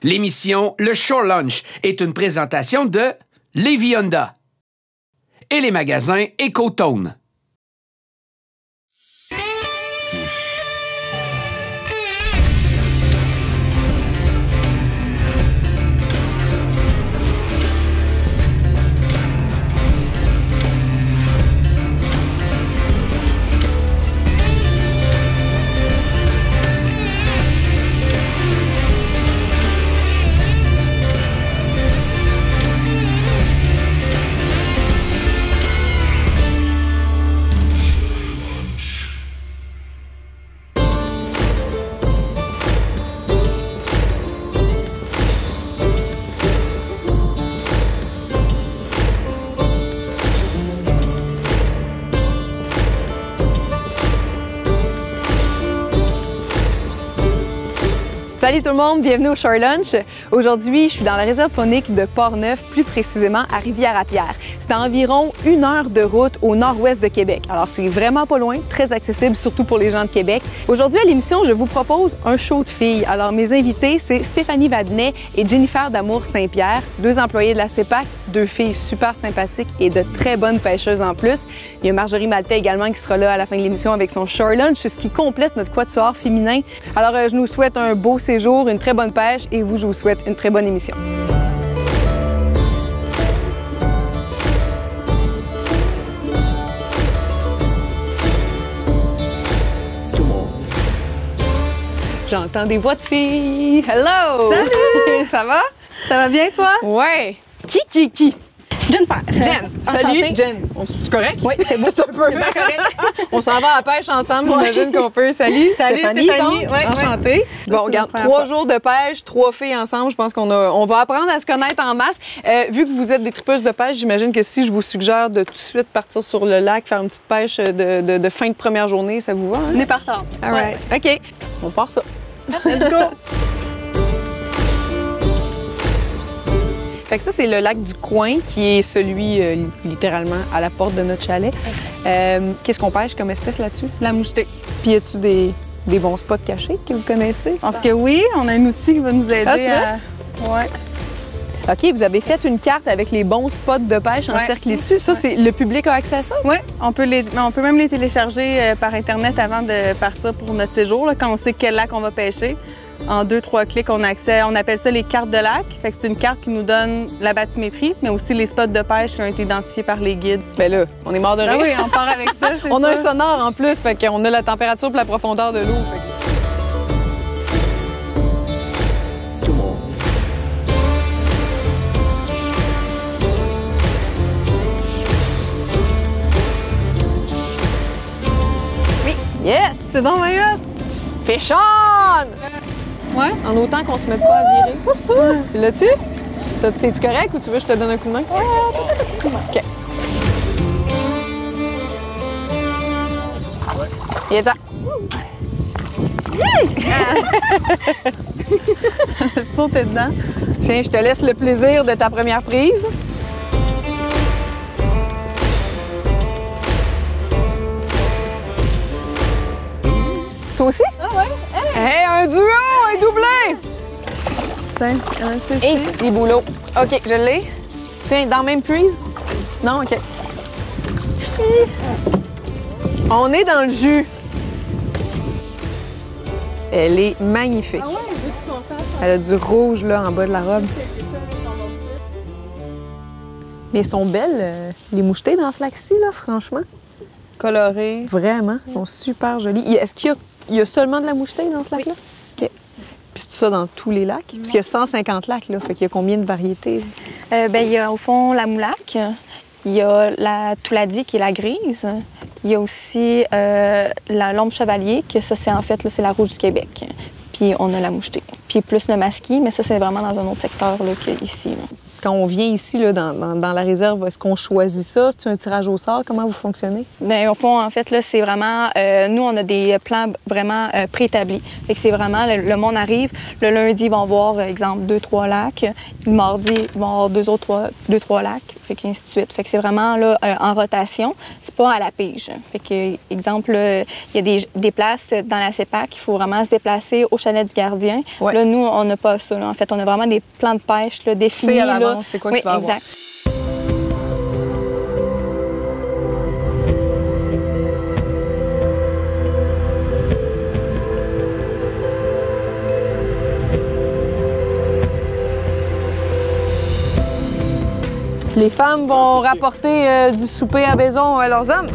L'émission Le Shore Lunch est une présentation de Lévis Honda et les magasins Ecotone. Salut tout le monde, bienvenue au Shore Lunch. Aujourd'hui, je suis dans la réserve faunique de Port-Neuf, plus précisément à Rivière-à-Pierre. C'est à environ 1 heure de route au nord-ouest de Québec. Alors c'est vraiment pas loin, très accessible, surtout pour les gens de Québec. Aujourd'hui à l'émission, je vous propose un show de filles. Alors mes invités, c'est Stéphanie Vadnet et Jennifer d'Amour Saint-Pierre, 2 employés de la CEPAC, 2 filles super sympathiques et de très bonnes pêcheuses en plus. Il y a Marjorie Maltais également qui sera là à la fin de l'émission avec son Shore Lunch, ce qui complète notre quatuor féminin. Alors je nous souhaite un beau séjour, une très bonne pêche et vous, je vous souhaite une très bonne émission. J'entends des voix de filles. Hello! Salut! Ça va? Ça va bien, toi? Ouais. Qui? Jennifer. Jen. Salut, Jen. C'est correct? Oui, c'est beau. C'est un peu correct. On s'en va à la pêche ensemble, j'imagine qu'on peut. Salut, Stéphanie. Ouais, enchantée. Ouais. Bon, regarde, 3 jours de pêche, 3 filles ensemble. Je pense on va apprendre à se connaître en masse. Vu que vous êtes des tripeuses de pêche, j'imagine que si je vous suggère de tout de suite partir sur le lac, faire une petite pêche de fin de première journée, ça vous va? Hein? On est partant. All right. OK. On part ça. Let's go! Fait que ça, c'est le lac du Coin, qui est celui, littéralement, à la porte de notre chalet. Qu'est-ce qu'on pêche comme espèce là-dessus? La mouchetée. Puis, y a-tu des bons spots cachés que vous connaissez? Parce que oui, on a un outil qui va nous aider à... Ouais. OK, vous avez fait une carte avec les bons spots de pêche encerclés dessus. Ça, c'est le public a accès à ça? Oui, on peut même les télécharger par Internet avant de partir pour notre séjour, là, quand on sait quel lac on va pêcher. En 2-3 clics, on a accès, on appelle ça les cartes de lac. Fait que c'est une carte qui nous donne la bathymétrie, mais aussi les spots de pêche qui ont été identifiés par les guides. Bien là, on est mort de rire. Ah oui, on part avec ça. On a un sonore en plus, fait qu'on a la température et la profondeur de l'eau. Oui, yes! C'est donc bien hot! Fish on! Ouais. En autant qu'on se mette pas à virer. Tu l'as-tu? T'es-tu correct ou tu veux que je te donne un coup de main? OK. Il est temps. Sauter dedans. Tiens, je te laisse le plaisir de ta première prise. Toi aussi? Ah ouais? Hey, un duo, un doublé! Tiens, Et si boulot. OK, je l'ai. Tiens, dans la même prise? Non, OK. On est dans le jus. Elle est magnifique. Ah ouais, elle a du rouge là en bas de la robe. Mais elles sont belles, les mouchetées dans ce lac-ci, là, franchement. colorées. Vraiment, elles sont super jolies. Est-ce qu'il y a seulement de la mouchetée dans ce lac-là? Oui. OK. Puis c'est ça dans tous les lacs? Parce qu'il y a 150 lacs, là. Fait qu'il y a combien de variétés? Il y a au fond la moulac, il y a la touladi qui est la grise, il y a aussi la lombe chevalier, que ça c'est en fait là, c'est la rouge du Québec. Puis on a la mouchetée. Puis plus le masquis, mais ça c'est vraiment dans un autre secteur là, qu'ici. Quand on vient ici, là, dans la réserve, est-ce qu'on choisit ça? C'est un tirage au sort? Comment vous fonctionnez? Bien, au fond, en fait, là, c'est vraiment... nous, on a des plans vraiment préétablis. Fait que c'est vraiment... Le monde arrive. Le lundi, ils vont voir, exemple, 2-3 lacs. Le mardi, ils vont avoir 2-3 lacs. Fait qu'ainsi de suite. Fait que c'est vraiment, là, en rotation. C'est pas à la pige. Fait que, exemple, il y a des places dans la CEPAC, il faut vraiment se déplacer au chalet du gardien. Ouais. Là, nous, on n'a pas ça. Là. En fait, on a vraiment des plans de pêche là, définis. C'est à l'avance, là. c'est quoi oui, que tu vas avoir. exact. Les femmes vont rapporter du souper à maison à leurs hommes.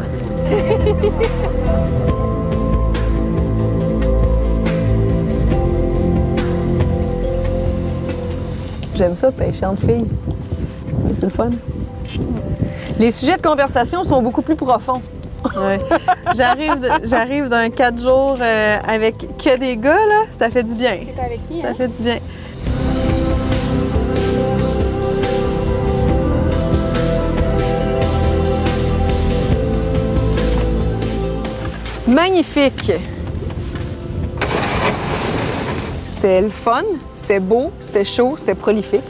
J'aime ça, pêcher entre filles. C'est le fun. Les sujets de conversation sont beaucoup plus profonds. Ouais. J'arrive d'un 4 jours avec que des gars, là. Ça fait du bien. C'est avec qui, Ça fait du bien. Magnifique! C'était le fun, c'était beau, c'était chaud, c'était prolifique.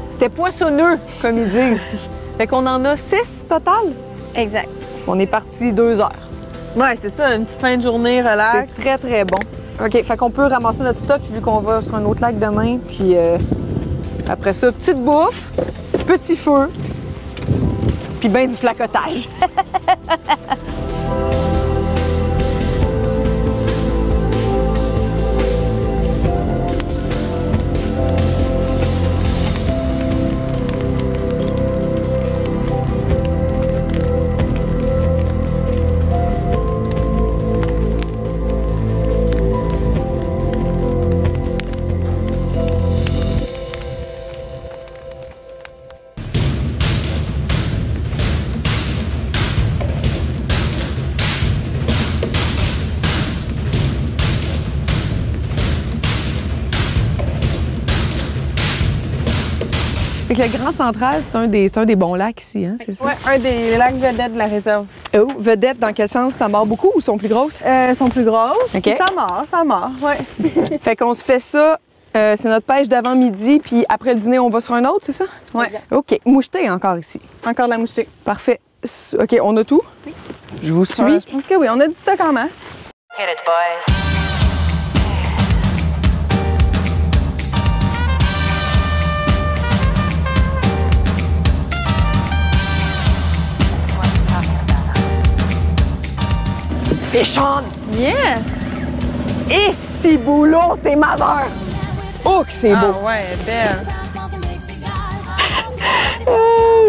C'était poissonneux, comme ils disent. Fait qu'on en a 6 total. Exact. On est parti 2 heures. Ouais, c'est ça, une petite fin de journée, relax. C'est très, très bon. OK, fait qu'on peut ramasser notre stock vu qu'on va sur un autre lac demain. Puis après ça, petite bouffe, petit feu, puis ben du placotage. Fait que le Grand Central, c'est un des bons lacs ici, hein, c'est ça? Oui, un des lacs vedettes de la réserve. Oh, vedette, dans quel sens? Ça mord beaucoup ou sont plus grosses? Elles sont plus grosses. OK. Puis ça mord, ouais. Fait qu'on se fait ça, c'est notre pêche d'avant-midi, puis après le dîner, on va sur un autre, c'est ça? Ouais. OK. Moucheté encore ici. Encore de la mouchetée. Parfait. OK, on a tout? Oui. Je vous suis. Je pense que oui, on a du stock en masse. Hit it, boys. Péchonne! Yes! Et si boulot, c'est majeur! Oh, que c'est beau! Ah ouais, belle.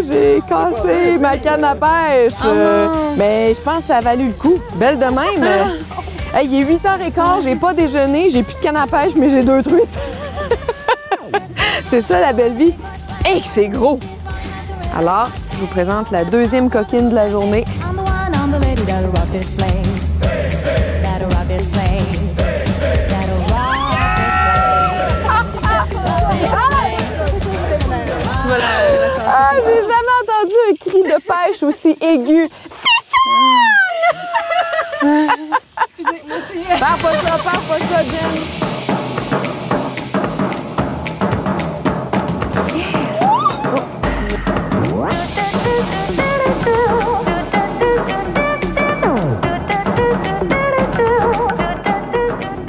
J'ai cassé ma canne à pêche. Mais je pense que ça a valu le coup. Belle de même. Hey, il est 8h15, j'ai pas déjeuné, j'ai plus de canne à pêche, mais j'ai 2 truites. C'est ça la belle vie. Hey, c'est gros! Alors, je vous présente la deuxième coquine de la journée. I'm the one, I'm the lady that'll rock this place. That'll rock this place. That'll rock this place. Voilà. Ah, j'ai jamais entendu un cri de pêche aussi aigu. Excusez-moi, c'est... Pars pas ça, Jen.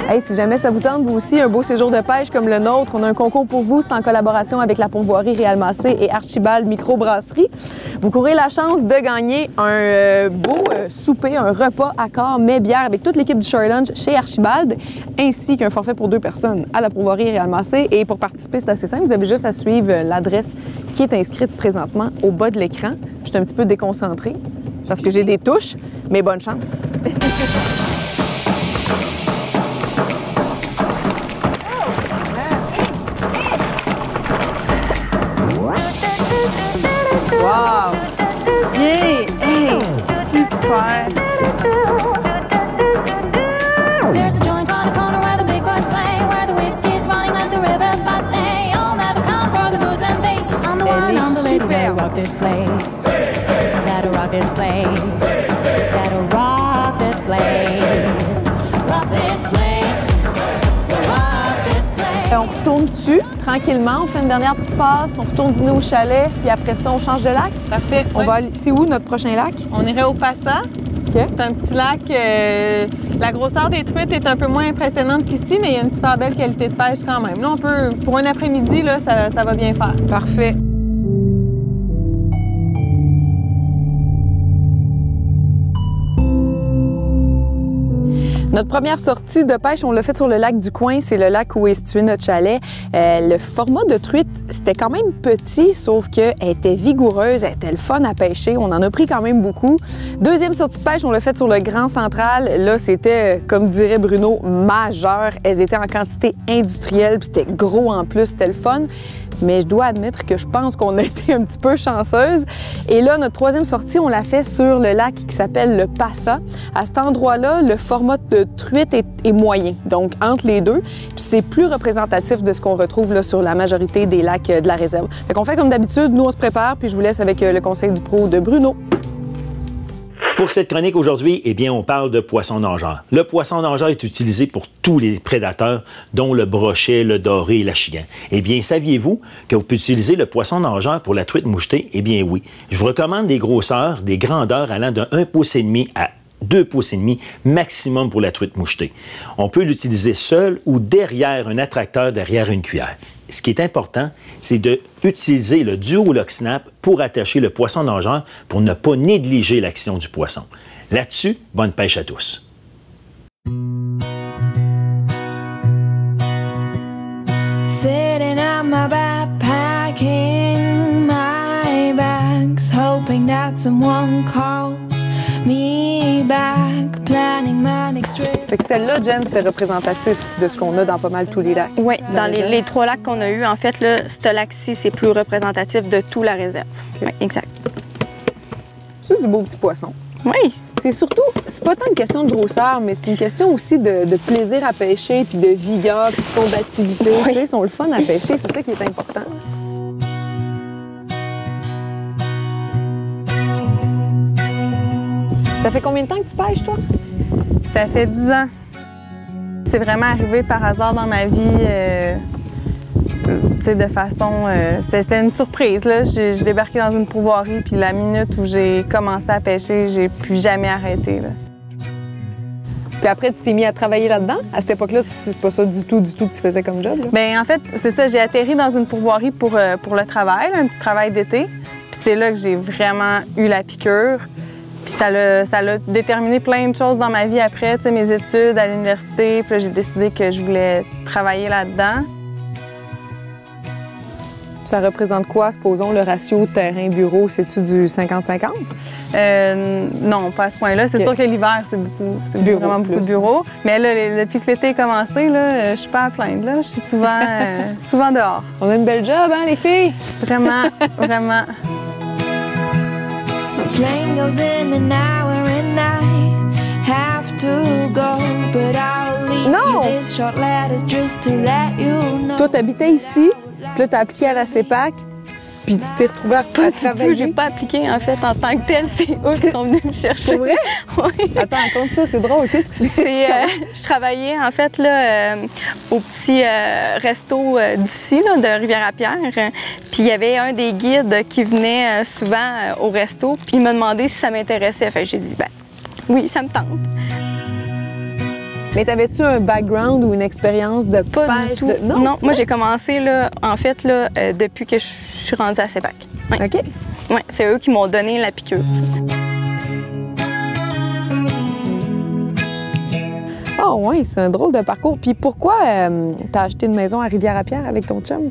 Hey, si jamais ça vous tente, vous aussi, un beau séjour de pêche comme le nôtre, on a un concours pour vous. C'est en collaboration avec la Pourvoirie Réal Massé et Archibald Microbrasserie. Vous courez la chance de gagner un beau souper, un repas à corps, mets bière avec toute l'équipe du Shore Lunch chez Archibald, ainsi qu'un forfait pour 2 personnes à la Pourvoirie Réal Massé. Et pour participer, c'est assez simple. Vous avez juste à suivre l'adresse qui est inscrite présentement au bas de l'écran. Je suis un petit peu déconcentrée parce que j'ai des touches, mais bonne chance. Wow! Yeah! Hey, super! There's a joint on the corner where the big boys play, where the whiskey's running like the river, but they all never come for the booze and bass. I'm the rock this place. That'll rock this place. That'll rock this place. Rock this place. Rock this place. On retourne dessus, tranquillement, on fait une dernière petite passe, on retourne dîner au chalet, puis après ça, on change de lac. Parfait. On va aller... C'est où notre prochain lac? On irait au Passa. OK. C'est un petit lac. La grosseur des truites est un peu moins impressionnante qu'ici, mais il y a une super belle qualité de pêche quand même. Là, on peut, pour un après-midi, là, ça va bien faire. Parfait. Notre première sortie de pêche, on l'a faite sur le lac du Coin. C'est le lac où est situé notre chalet. Le format de truite, c'était quand même petit, sauf qu'elle était vigoureuse, elle était le fun à pêcher. On en a pris quand même beaucoup. Deuxième sortie de pêche, on l'a faite sur le Grand Central. Là, c'était, comme dirait Bruno, majeur. Elles étaient en quantité industrielle, puis c'était gros en plus, c'était le fun. Mais je dois admettre que je pense qu'on a été un petit peu chanceuse. Et là, notre troisième sortie, on l'a fait sur le lac qui s'appelle le Passa. À cet endroit-là, le format de truite est moyen, donc entre les deux. Puis c'est plus représentatif de ce qu'on retrouve là, sur la majorité des lacs de la réserve. Fait qu'on fait comme d'habitude, nous on se prépare, puis je vous laisse avec le conseil du pro de Bruno. Pour cette chronique aujourd'hui, eh bien, on parle de poisson nageur. Le poisson nageur est utilisé pour tous les prédateurs, dont le brochet, le doré et l'achigan. Eh bien, saviez-vous que vous pouvez utiliser le poisson nageur pour la truite mouchetée? Eh bien, oui. Je vous recommande des grosseurs, des grandeurs allant de 1,5 pouce à 2,5 pouces maximum pour la truite mouchetée. On peut l'utiliser seul ou derrière un attracteur, derrière une cuillère. Ce qui est important, c'est d'utiliser le duo lock snap pour attacher le poisson nageur pour ne pas négliger l'action du poisson. Là-dessus, bonne pêche à tous. Sitting on my back, packing my bags, hoping that someone calls me back, planning my next trip. Fait que celle-là, Jen, c'était représentatif de ce qu'on a dans pas mal tous les lacs. Oui, dans les trois lacs qu'on a eus, en fait, là, ce lac-ci, c'est plus représentatif de toute la réserve. Oui, exact. C'est du beau petit poisson. Oui. C'est surtout, c'est pas tant une question de grosseur, mais c'est une question aussi de plaisir à pêcher, puis de vigueur, puis de combativité. Oui. Tu sais, ils sont le fun à pêcher, c'est ça qui est important. Ça fait combien de temps que tu pêches, toi? Ça fait 10 ans. C'est vraiment arrivé par hasard dans ma vie, tu sais, de façon... c'était une surprise, là. J'ai débarqué dans une pourvoirie, puis la minute où j'ai commencé à pêcher, j'ai plus jamais arrêté, là. Puis après, tu t'es mis à travailler là-dedans? À cette époque-là, c'est pas ça du tout que tu faisais comme job, là? Bien, en fait, c'est ça. J'ai atterri dans une pourvoirie pour le travail, là, un petit travail d'été. Puis c'est là que j'ai vraiment eu la piqûre. Puis ça l'a déterminé plein de choses dans ma vie après, tu sais, mes études à l'université. Puis là, j'ai décidé que je voulais travailler là-dedans. Ça représente quoi, supposons, le ratio terrain-bureau? C'est-tu du 50-50? Non, pas à ce point-là. C'est sûr que l'hiver, c'est vraiment beaucoup de bureaux. Mais là, depuis que l'été est commencé, là, je suis pas à plaindre. Là. Je suis souvent, souvent dehors. On a une belle job, hein, les filles? Vraiment, vraiment. My plane goes in an hour and I have to go, but I'll leave Non! you this short letter just to let you know. Toi, t'habitais ici, puis là, t'as appliqué à la CEPAC, puis tu t'es retrouvé à travailler. J'ai pas appliqué, en fait, en tant que tel. C'est eux qui sont venus me chercher. Pour vrai? Oui. Attends, raconte ça, c'est drôle. Qu'est-ce que c'est? Je travaillais, en fait, là, au petit resto d'ici, là, de Rivière-à-Pierre. Puis il y avait un des guides qui venait souvent au resto, puis il m'a demandé si ça m'intéressait. Fait que j'ai dit, ben oui, ça me tente. Mais t'avais-tu un background ou une expérience de Pas pêche? du tout. Non, moi, j'ai commencé, là, en fait, là, depuis que je suis rendue à CEPAC. Ouais. OK. Ouais, c'est eux qui m'ont donné la piqûre. Ah oui, c'est un drôle de parcours. Puis pourquoi t'as acheté une maison à Rivière-à-Pierre avec ton chum?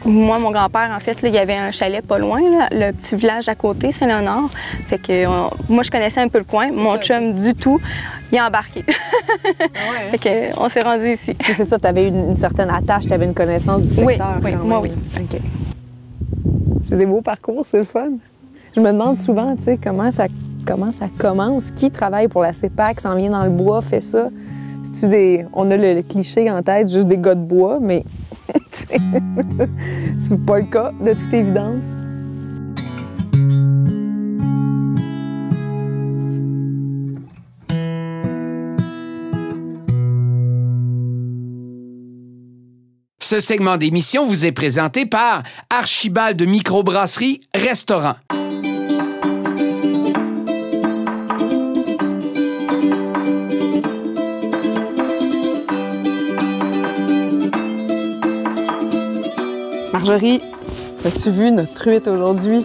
Moi, mon grand-père, en fait, là, il y avait un chalet pas loin, là, le petit village à côté, Saint-Léonard. Fait que moi, je connaissais un peu le coin. Mon chum, du tout, il a embarqué. Fait que on s'est rendu ici. Puis c'est ça, t'avais une certaine attache, t'avais une connaissance du secteur. Oui, quand moi, même. oui. OK. C'est des beaux parcours, c'est le fun. Je me demande souvent, tu sais, comment ça commence. Qui travaille pour la CEPAC, s'en vient dans le bois, fait ça? On a le cliché en tête, juste des gars de bois, mais c'est pas le cas, de toute évidence. Ce segment d'émission vous est présenté par Archibald Microbrasserie Restaurant. Marjorie, as-tu vu notre truite aujourd'hui?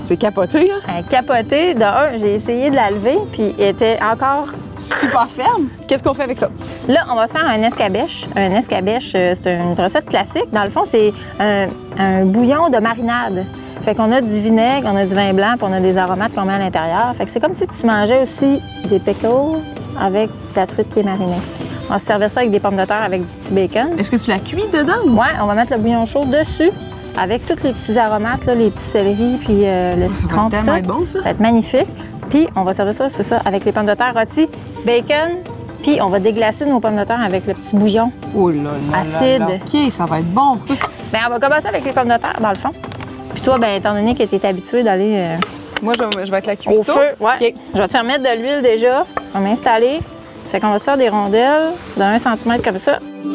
C'est capoté, hein? Capoté, de un, j'ai essayé de la lever, puis elle était encore... Super ferme. Qu'est-ce qu'on fait avec ça? Là, on va se faire un escabeche. Un escabeche, c'est une recette classique. Dans le fond, c'est un bouillon de marinade. Fait qu'on a du vinaigre, on a du vin blanc, puis on a des aromates qu'on met à l'intérieur. Fait que c'est comme si tu mangeais aussi des pickles avec ta truite qui est marinée. On va se servir ça avec des pommes de terre avec du petit bacon. Est-ce que tu la cuis dedans? Ouais, on va mettre le bouillon chaud dessus avec tous les petits aromates, là, les petits céleris, puis le citron. Ça va tellement être bon, ça. Ça va être magnifique. Puis on va servir ça, c'est ça, avec les pommes de terre rôties, bacon, puis on va déglacer nos pommes de terre avec le petit bouillon Oh là là. acide. Là là. OK, ça va être bon. Bien, on va commencer avec les pommes de terre, dans le fond. Puis toi, bien, étant donné que tu es habitué d'aller Moi, je vais être la au cuistot. feu, ouais. OK. Je vais te faire mettre de l'huile déjà. On va m'installer. Fait qu'on va se faire des rondelles de 1 cm comme ça. Je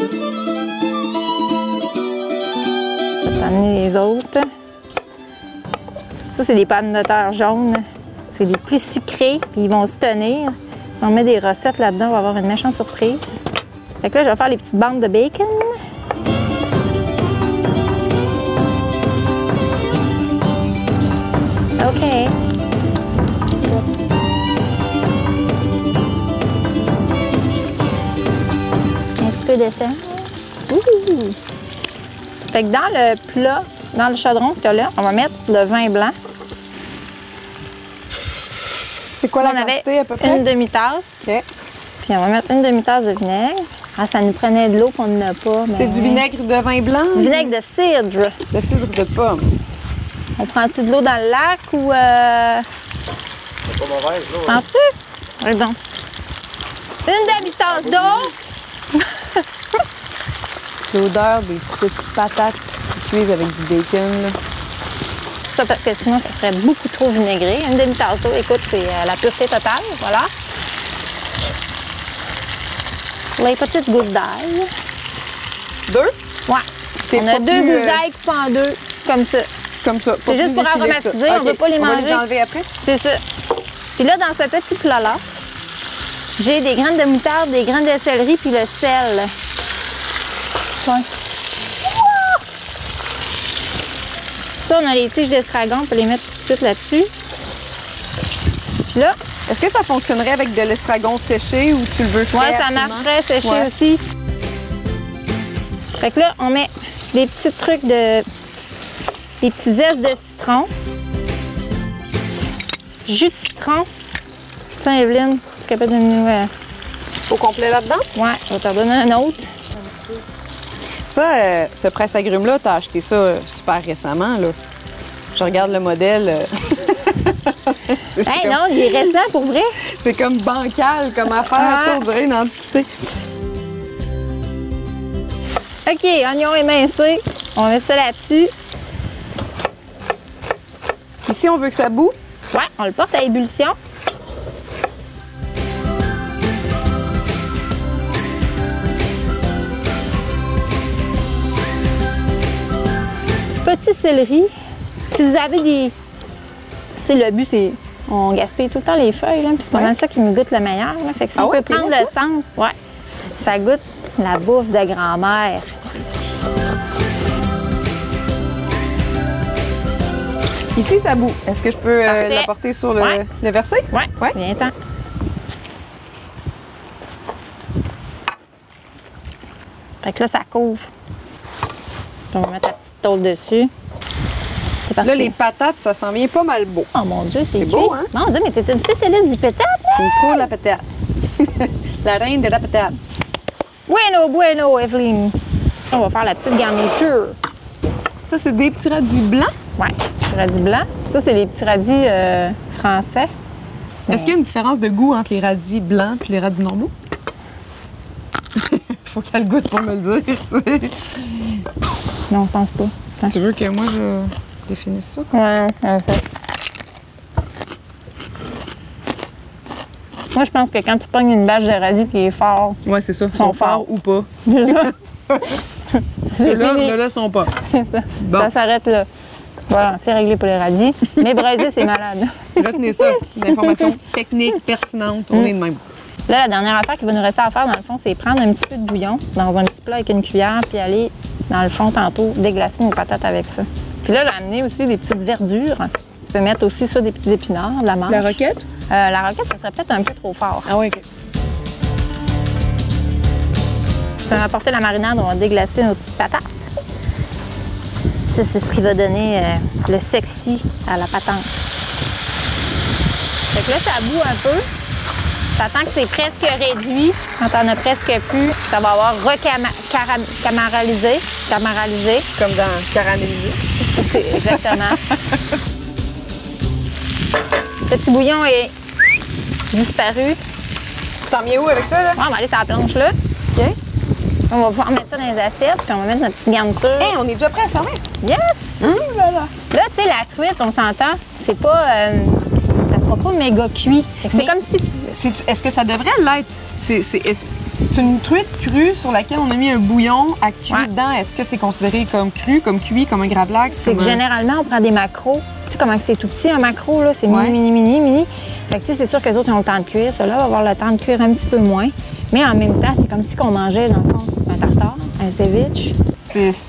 vais t'amener les autres. Ça, c'est des pommes de terre jaunes. C'est les plus sucrés, puis ils vont se tenir. Si on met des recettes là-dedans, on va avoir une méchante surprise. Fait que là, je vais faire les petites bandes de bacon. OK. Un petit peu de sel. Ouh! Fait que dans le plat, dans le chaudron que tu as là, on va mettre le vin blanc. C'est quoi la On avait quantité à peu près? une demi-tasse. OK. Puis on va mettre une demi-tasse de vinaigre. Ah, ça nous prenait de l'eau qu'on n'a pas. C'est du vinaigre de vin blanc? Du vinaigre de cidre. De cidre de pomme. On prend-tu de l'eau dans le lac ou... C'est pas mauvaise, là. Penses-tu? Oui, bon. Une demi-tasse d'eau. L'odeur des petites patates qui cuisent avec du bacon. Là. Ça, parce que sinon, ça serait beaucoup trop vinaigré. Une demi-tasse d'eau, écoute, c'est la pureté totale. Voilà. Les petites gousses d'ail. 2? Ouais. T'es On a pas 2 plus, gousses d'ail coupées en deux, comme ça. Comme ça. C'est juste pour aromatiser, on veut pas les On va manger. les enlever après? C'est ça. Puis là, dans ce petit plat-là, j'ai des graines de moutarde, des graines de céleri, puis le sel. Ouais. Ça, on a les tiges d'estragon, on peut les mettre tout de suite là-dessus. Puis là, Est-ce que ça fonctionnerait avec de l'estragon séché ou tu le veux frais? ouais, ça absolument? marcherait séché Ouais. aussi. Fait que là, on met des petits trucs de... des petits zestes de citron. Jus de citron. Tiens, Evelyne, tu es capable de nous... Au complet là-dedans? Ouais, je vais t'en donner un autre. Ça, ce presse-agrumes-là, t'as acheté ça super récemment, là. Je regarde le modèle. C'est Hey, comme- non, il est récent pour vrai. C'est comme bancal comme affaire, Ah. tu sais, on dirait une antiquité. OK, oignon émincé. On va mettre ça là-dessus. Ici, on veut que ça boue. Ouais, on le porte à ébullition. Petit céleri. Si vous avez des... Tu sais, le but, c'est... On gaspille tout le temps les feuilles, là, puis c'est pas Ouais. mal ça qui me goûte le meilleur. Là. Fait que si Ah on ouais, peut prendre t'aimes le centre, ouais, ça goûte la bouffe de grand-mère. Ici, ça boue. Est-ce que je peux Parfait. l'apporter sur le, Ouais. le verset? Ouais, Ouais. viens-t'en. Fait que là, ça couvre. Puis on va mettre la petite tôle dessus. C'est parti. Là, les patates, ça sent bien pas mal beau. Oh mon Dieu, c'est C'est cuit. beau, hein? Mon Dieu, mais t'es une spécialiste du pétate, là? C'est une pro de la patate. La reine de la patate. Bueno, bueno, Evelyne. On va faire la petite garniture. Ça, c'est des petits radis blancs. Ouais, petit radis blanc. Ça, c'est les petits radis français. Est-ce qu'il y a une différence de goût entre les radis blancs et les radis normaux? Faut qu'elle goûte pour me le dire, tu sais. Non, je pense pas. Attends. Tu veux que moi, je définisse ça? Ouais, en fait. Moi, je pense que quand tu pognes une bâche de radis qui est fort, Ouais, c'est ça. Ils sont sont forts forts. ou pas. c'est ça. C'est fini. Là, sont pas. C'est ça. Bon. Ça s'arrête là. Voilà, c'est réglé pour les radis. Mais braiser, c'est malade. Retenez ça. Une information technique, pertinente. On est de même. Là, la dernière affaire qu'il va nous rester à faire, dans le fond, c'est prendre un petit peu de bouillon dans un petit plat avec une cuillère, puis aller, dans le fond, tantôt, déglacer nos patates avec ça. Puis là, j'ai amené aussi des petites verdures. Tu peux mettre aussi ça, des petits épinards, de la mâche. La roquette? La roquette, ça serait peut-être un peu trop fort. Ah oui, OK. On va apporter la marinade, on va déglacer nos petites patates. Ça, c'est ce qui va donner le sexy à la patente. Fait que là, ça bout un peu. T'attends que c'est presque réduit. Quand t'en as presque plus, ça va avoir caramélisé. Comme dans caramélisé. Exactement. Le petit bouillon est disparu. Tu t'en viens où avec ça, là? Bon, on va aller sur la planche là. OK. On va pouvoir mettre ça dans les assiettes, puis on va mettre notre petite garniture. Hey, on est déjà prêt à servir. Yes! Là. Là, tu sais, la truite, on s'entend, c'est pas... ça sera pas méga cuit. Fait que c'est Mais- comme si... Est-ce que ça devrait l'être? C'est une truite crue sur laquelle on a mis un bouillon à cuire Ouais. dedans. Est-ce que c'est considéré comme cru, comme cuit, comme un gravlax? C'est que généralement, on prend des macros. Tu sais comment c'est tout petit, un macro, là? C'est Ouais. mini. Fait que, tu sais, c'est sûr que les autres ont le temps de cuire. Ceux-là va avoir le temps de cuire un petit peu moins. Mais en même temps, c'est comme si on mangeait, dans le fond, un tartare, un ceviche.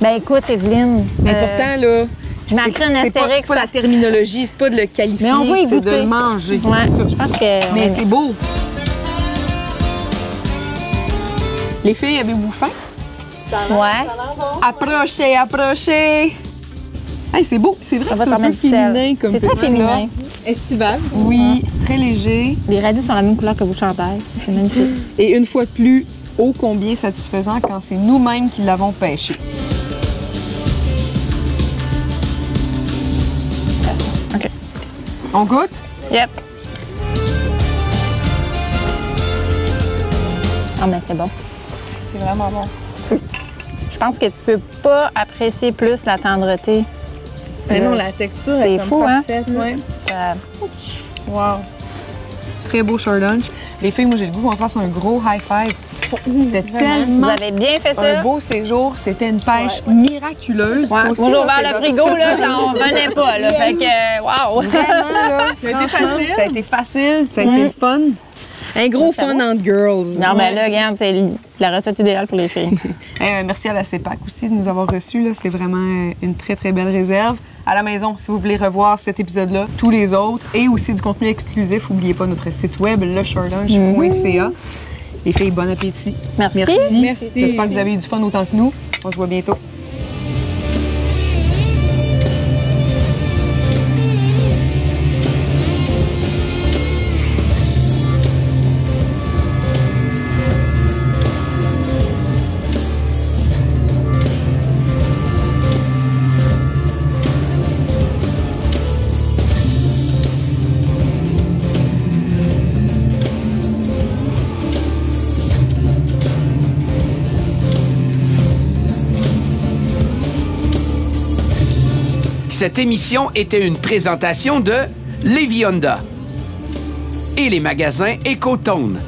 Ben écoute, Evelyne... Mais pourtant, là... je marquerai un c'est pas astérix. la terminologie, c'est pas de le qualifier, Mais on va y c'est de goûter. le manger. Ouais, C'est ça. je pense que... Mais c'est beau. Les filles, avez-vous faim? Ouais. Approchez! Hey, c'est beau. C'est vrai On que va c'est s'en un peu mettre du sel. féminin comme C'est très piment, là. féminin. Estival. Oui, très léger. Les radis sont la même couleur que vos chandails. C'est magnifique. Et une fois de plus, ô combien satisfaisant quand c'est nous-mêmes qui l'avons pêché. OK. On goûte? Yep. Ah, mais c'est bon. C'est vraiment bon. Je pense que tu peux pas apprécier plus la tendreté. Ben non, la texture C'est est comme fou, hein? parfaite, ouais. Ça... Wow. C'est très beau short lunch. Les filles, moi, j'ai le goût qu'on se fasse un gros high five. C'était Vous tellement avez bien fait ça. un beau séjour. C'était une pêche miraculeuse. Ouais. Aussi, Moi, j'ai là, ouvert que le là- frigo, là, j'en revenais pas, là. Fait que, wow! Vraiment, là, franchement, ça a été facile, ça a été le fun. Un gros Ça fun va? entre girls. Non, ben là, regarde, c'est la recette idéale pour les filles. Merci à la CEPAC aussi de nous avoir reçus. Là. C'est vraiment une très, très belle réserve. À la maison, si vous voulez revoir cet épisode-là, tous les autres, et aussi du contenu exclusif, n'oubliez pas notre site web, leshortlunch.ca. Les filles, bon appétit. Merci. J'espère que vous avez eu du fun autant que nous. On se voit bientôt. Cette émission était une présentation de Lévis Honda et les magasins Ecotone.